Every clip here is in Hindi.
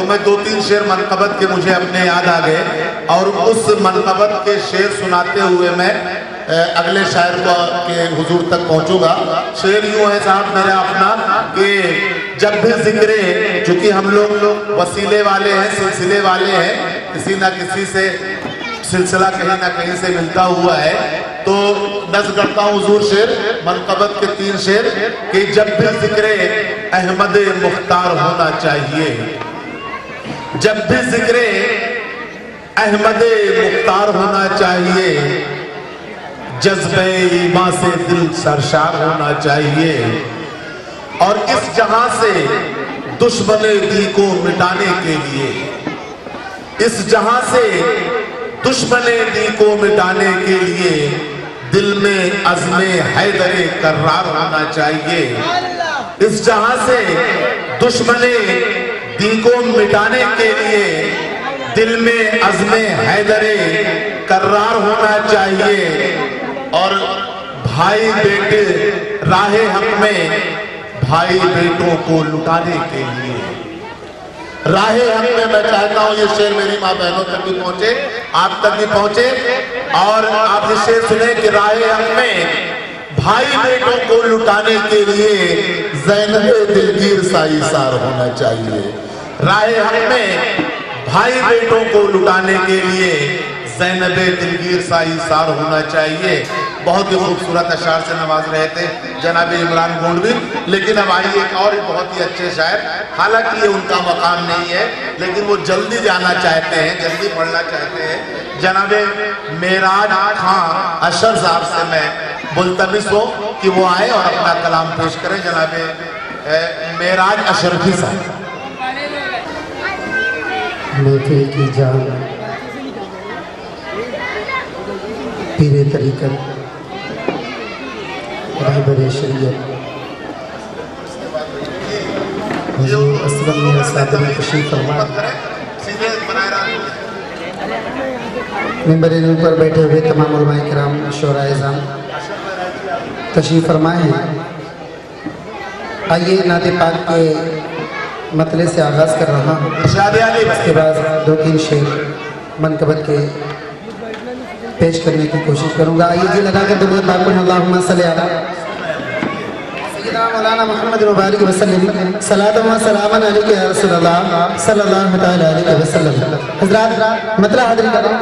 तो मैं 2-3 शेर मनकबत के मुझे अपने याद आ गए और उस मनकबत के शेर सुनाते हुए मैं अगले शायर के हुजूर तक पहुंचूंगा। शेर यूं है साहब मेरा अपना कि जब भी जिक्रे, चूंकि हम लोग वसीले वाले हैं, सिलसिले वाले हैं, किसी ना किसी से सिलसिला कहीं ना कहीं से मिलता हुआ है, तो नज़्म करता हूँ हुजूर शेर मनकबत के 3 शेर कि जब भी जिक्रे अहमद मुख्तार होना चाहिए, जब भी जिक्रे अहमद मुख्तार होना चाहिए, जज्बे ईमान से दिल सरशार होना चाहिए और इस जहां से दुश्मने दी को मिटाने के लिए, इस जहां से दुश्मने दी को मिटाने के लिए दिल में अज़्मे हैदरे कर्रार होना चाहिए। इस जहां से दुश्मने दी को मिटाने के लिए दिल में अज़्मे हैदरे कर्रार होना चाहिए और भाई बेटे राहे हक में भाई बेटों को लुटाने के लिए, राहे हक में मैं चाहता हूं ये शेर मेरी माँ बहनों तक भी पहुंचे, आप तक भी पहुंचे और आप ये शेर सुने कि राहे हक में भाई बेटों को लुटाने के लिए ज़ैनब दिलगीर सा इसार होना चाहिए। राहे हक में भाई बेटों को लुटाने के लिए ज़ैनब दिलगीर सा इसार होना चाहिए। बहुत ही खूबसूरत अशार से नवाज रहे थे जनाब इमरान गोंडवी। लेकिन अब आइए एक और बहुत ही अच्छे शायर, हालांकि ये उनका मकाम नहीं है लेकिन वो जल्दी जाना चाहते हैं, जल्दी पढ़ना चाहते हैं। जनाब मेराज खां अशर साहब से मैं मुल्तमिस हूँ कि वो आए और अपना कलाम पेश करें। जनाब मेराज अशरफी साहब। महफिल की जान पीरे तरीक़त रहबरे शरीयत हुज़ूर असलम ने सादर तशरीफ़ फरमा मिंबर नूर पर बैठे हुए तमाम उलमाए किराम शोराए ज़ाम तशरीफ़ फरमाए हैं। आइए नात पाक के मतले से आगाज़ कर रहा हूँ, उसके बाद 2-3 शेर मनकबत के पेश करने की कोशिश करूँगा। आइए जी लगा कर दुरूद पाक पढ़ें। अल्लाहुम्मा सल्ली अला सय्यिदना मौलाना मुहम्मद मुबारक वसल्लम सलातु व सलामन अलैका या रसूलल्लाह सल्लल्लाहु तआला अलैहि वसल्लम। हज़रात मतलब हाज़िरी करें।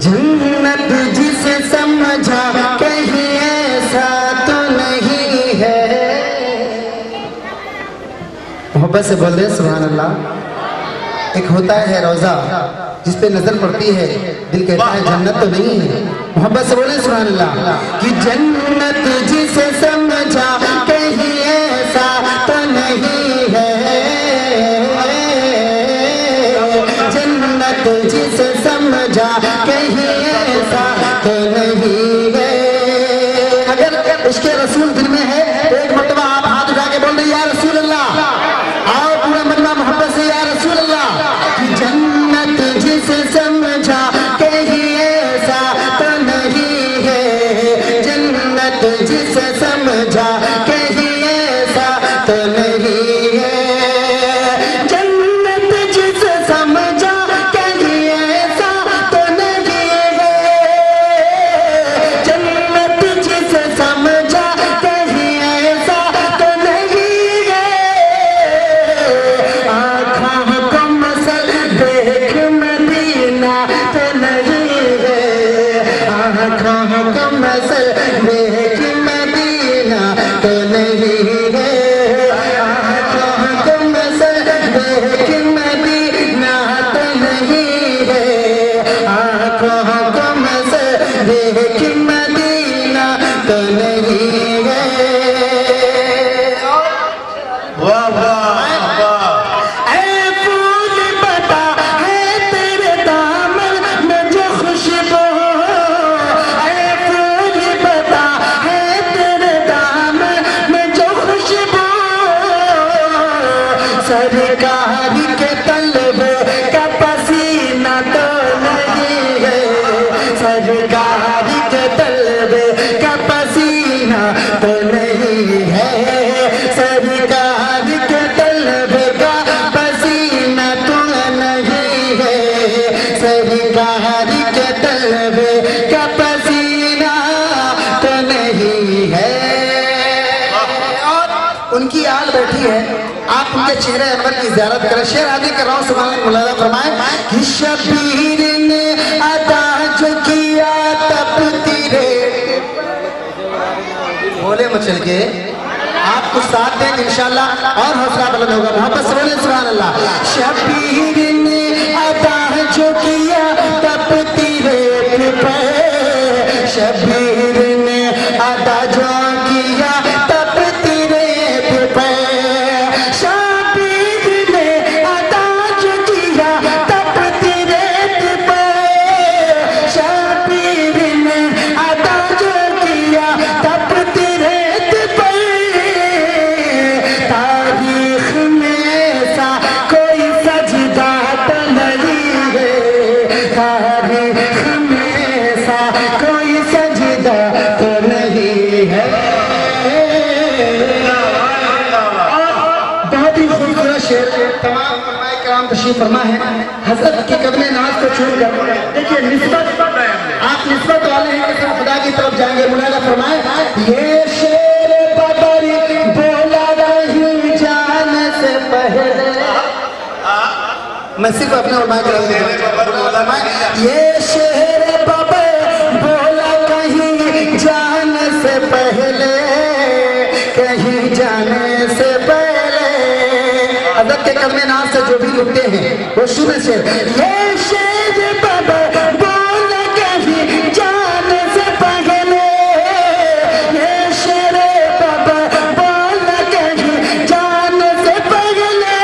जन्नत जिसे समझा कहीं ऐसा तो नहीं है, मोहब्बत से बोल रहे सुभान अल्लाह। एक होता है रोज़ा जिस पे नजर पड़ती है, दिल कहता है जन्नत तो नहीं है। मोहब्बत से बोले सुभान अल्लाह कि जन्नत जिसे समझा कहीं ऐसा तो नहीं है, जन्नत जिसे समझा कहीं ऐसा तो नहीं है। अगर उसके रसूल दिल में है तो एक मरतबा आप हाथ उठा के बोल रहे या रसूल अल्लाह, आओ पूरा मजमा मोहब्बत से या रसूल अल्लाह कि जन्नत जिसे समझा कहीं ऐसा तो नहीं है, जन्नत जिसे समझा कहीं ऐसा तो नहीं है, जन्नत जिसे समझा कहीं ऐसा तो नहीं है, जन्नत जिसे समझा कहीं ऐसा तो नहीं है। आँखों को मसल देख मदीना तो नहीं है, आँखों को मसल देख मदीना तो नहीं है, आँखों को मसल देख मदीना तो नहीं है, आँखों को मसल देख मदीना तो नहीं है। वाह वाह वाह। ऐ फूल बता है तेरे दामन में जो खुशबू, ऐ फूल बता है तेरे दामन में जो खुशबू, सरकार के तलबे का पसीना तो नहीं है, सरकार के तलबे का पसीना तो नहीं है, सरकार के तलबे शहर अनवर की ज़ियारत करें। शेर आदि कर रहा हूँ, सुभान अल्लाह, मुलाज़ा फरमाएं कि शबीर ने अदा जो किया तब तेरे बोले मचल के आप कुछ साथ दें इंशाअल्लाह और हौसला बुलंद होगा। मोहब्बत से बोले सुभान अल्लाह। शबीर ने अदा जो किया तब तेरे पे, शबीर ने अदा जो किया तब तेरे पे, शबीर ने अदा जो किया तब तेरे पे, शबीर ने अदा जो किया तब तेरे पे, तारीख में ऐसा कोई सजदा तो नहीं है, तारीख में ऐसा कोई सजदा तो नहीं है। बहुत ही खूबसूरत शेर, तमाम उलमाए किराम तशरीफ फरमा है हजरत की कदमे नाज को छोड़कर। देखिए निस्बत, आप निस्बत वाले हैं कि खुदा की तरफ जाएंगे। मुलाज़ा फरमाए ये शेर बदरी बोला नहीं जाने से पहले, मैं सिर्फ अपने उलमाए किराम की तरफ ये शेर बबर बोला कहीं जाने से पहले, कहीं जाने से पहले, हज़रत के कदमे नाज से जो भी उठते हैं वो शुरू से ये शेर बबर बोला कहीं जाने से पहले, ये शेर बबर बोला कहीं जाने से पहले,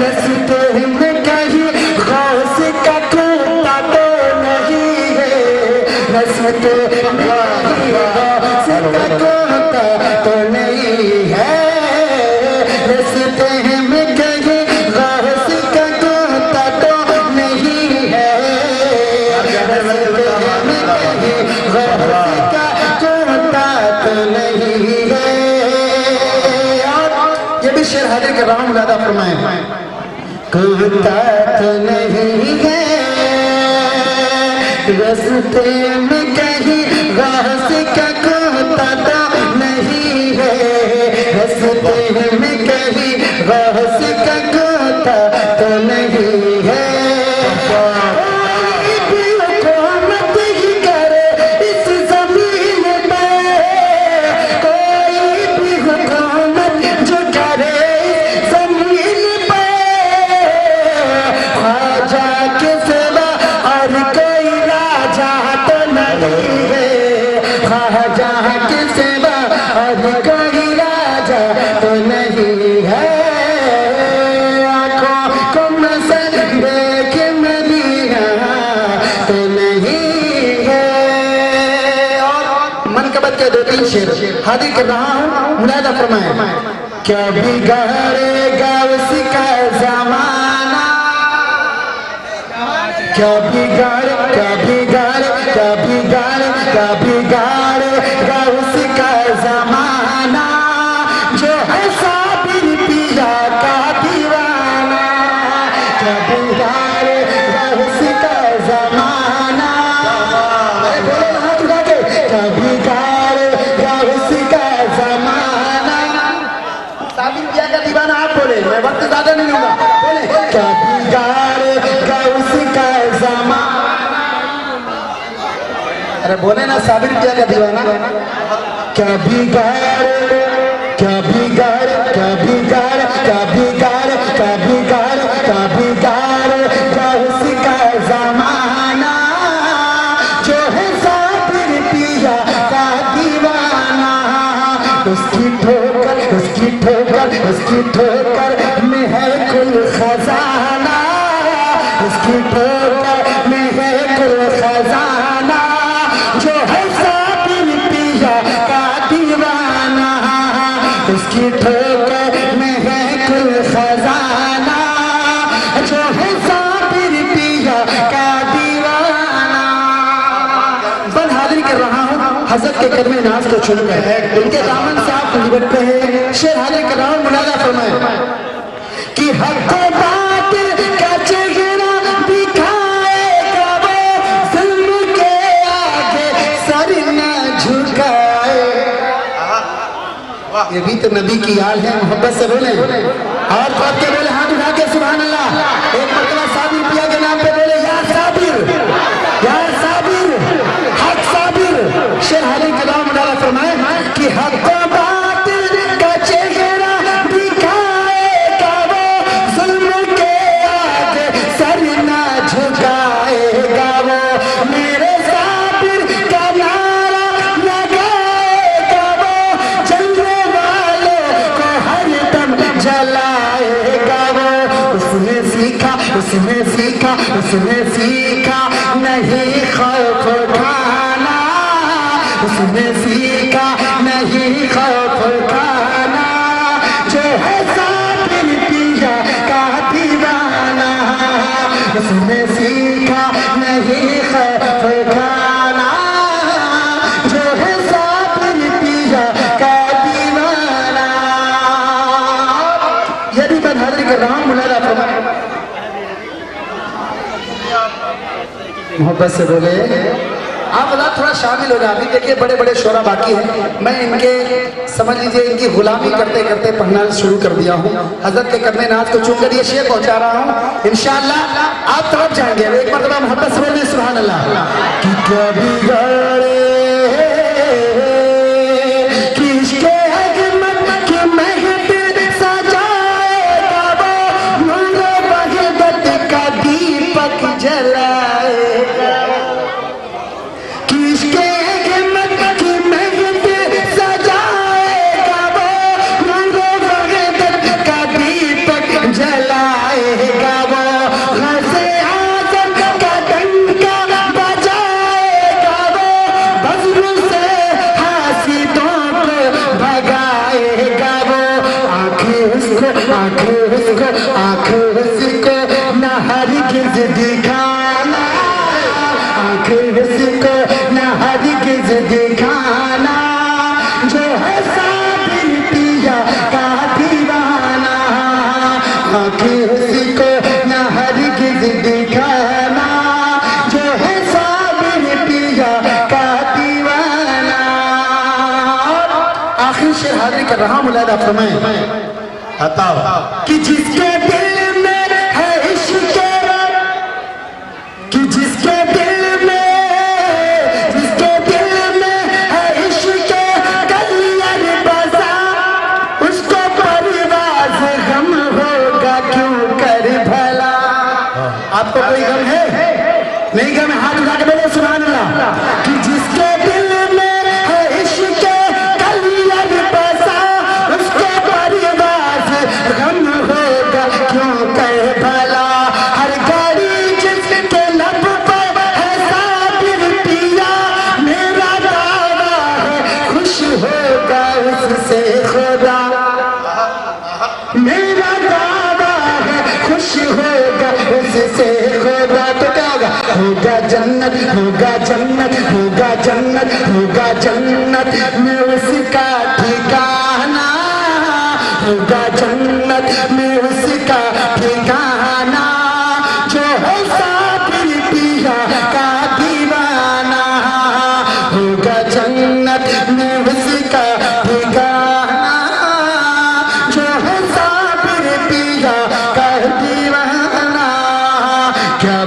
रस्ते में कहीं गौस का कूता तो नहीं है, रस्ते में कहीं गौस का कूता तो नहीं है, रस्ते में कहीं गौस का कूता तो नहीं है, रस्ते में कहीं गौस का कूता तो नहीं है। और ये भी शेर हाजिर कर रहा हूँ, मुलाज़ा फरमाएं कूता तो नहीं है, रस्ते में कहीं गौस का कूता तो नहीं है, रस्ते में कहीं गौस का कूता तो नहीं है। कोई भी हुकूमत ही करे इस ज़मीन पे, कोई भी हुकूमत जो करे इस ज़मीन पे, ख्वाजा के सिवा और कोई राजा तो नहीं है, ख्वाजा के सिवा और कोई राजा तो नहीं है, आँखों को नजर देख मदीना तो नहीं है। और मनकबत के दो तीन शेर हाजिर कर रहा हूँ, मुलाज़ा फरमाएं क्या बिगाड़ेगा उसका ज़माना, क्या बिगाड़ क्या बिगाड़ क्या बिगाड़ क्या बिगाड़ेगा उसका ज़माना, जो है साबिर पिया का दीवाना, क्या बिगाड़ेगा उसका ज़माना, अरे बोलो ना हाथ उठा के, क्या बिगाड़ेगा उसका ज़माना, साबिर पिया का दीवाना आप बोले, मैं वक्त ज़्यादा नहीं लूंगा, बोले क्या बिगाड़ेगा उसका ज़माना, अरे बोले ना साबिर पिया का दीवाना, क्या बिगाड़ क्या बिगाड़ क्या बिगाड़ क्या बिगाड़ क्या बिगाड़ क्या बिगाड़ क्या उसका ज़माना, जो है साबिर पिया का दीवाना, उसकी ठोकर उसकी ठोकर उसकी ठोकर में है कुल खजाना, उसकी ठोकर में है कुल खजाना, जो है साबिर पिया का दीवाना, उसकी ठोकर में है कुल खजाना, जो है साबिर पिया का दीवाना। बन हाजिर कर रहा हूँ हज़रत के कदमे नाज को छूकर, उनके दामन से आप लिपटते हैं। शेर हाजिर कर रहा हूँ, मुलाज़ा फरमाएं कि हक बातिल का चेहरा दिखाएगा वो, जुल्म के आगे सर न झुकाए। ये भी तो नबी की याद है, मोहब्बत से बोले और कौन के बोले हाथ उठा के सुभान अल्लाह। एक मरतबा साबिर पिया के नाम पे बोले या साबिर, या साबिर, हक साबिर। शेर हाली कलाम डाला फरमाए कि हक को बातिल का चेहरा दिखाएगा वो, जुल्म के आगे सर ना झुकाएगा वो, मेरे साबिर का नारा लगाएगा वो, जलने वालों को हर दम जलाएगा वो। उसने सीखा, उसने सीखा, उसने सीखा नहीं खौफ खाना, उसने सीखा नहीं खौफ खाना, जो है साबिर पिया का दीवाना, उसने सीखा नहीं खौफ खाना, जो है साबिर पिया का दीवाना। यदि मैं हाजिर कर रहा हूँ मुलाला फरमाए, मोहब्बत से बोले आप बता थोड़ा शामिल हो जाए। अभी देखिए बड़े बड़े शोरा बाकी हैं, मैं इनके समझ लीजिए इनकी गुलामी करते करते पढ़ना शुरू कर दिया हूँ। हजरत के करने नाज को चुन कर ये शेर पहुंचा रहा हूँ, इंशाअल्लाह आप तरफ जाएंगे। एक मरतबा मोहब्बत से बोले सुभान अल्लाह। कि कभी गड़े किसके अजमत की महफिल सजाएगा वो, नूर वहदत का दीपक जलाएगा, किसके हिम्मत की महफिल सजाएगा वो, नूर वहदत का दीपक जलाएगा वो, गज़े आज़म का डंका बजाएगा वो, बज्र से हासिदों को भगाएगा वो, आंखें उसको, आंखें उसको, आंखें उसको न हरगिज़ दिखाना, आंखें उसको न हरगिज़ दिखाना, जो है साबिर पिया का दीवाना, आंखें उसको न हरगिज़ दिखाना, जो है साबिर पिया का दीवाना। आखिर शेर हाजिर कर रहा हूँ मुलादा फरमाए कि जिसके दिल में है इश्क़, कि जिसके दिल में, जिसके दिल में है इश्क़ कलियर बसा, उसको परवाज़ गम होगा क्यों कर भला। आपको कोई गम है? नहीं गम है? हाथ उठा के बोलो सुभान अल्लाह। कि जिसके दिल में है इश्क़ कलियर बसा, उसको परवाज़ गम होगा क्यों कर भला। हर गाड़ी जिसके लब पर है साबिर पिया, मेरा दावा है खुश होगा उससे खुदा, मेरा दावा है खुश होगा उससे खुदा। तो क्या होगा? होगा जन्नत, होगा जन्नत, होगा जन्नत, होगा जन्नत में उसका ठिकाना, होगा जन्नत में उसका ठिकाना, जो है साबिर पिया का दीवाना, होगा जन्नत में उसका ठिकाना, जो है साबिर पिया का दीवाना। क्या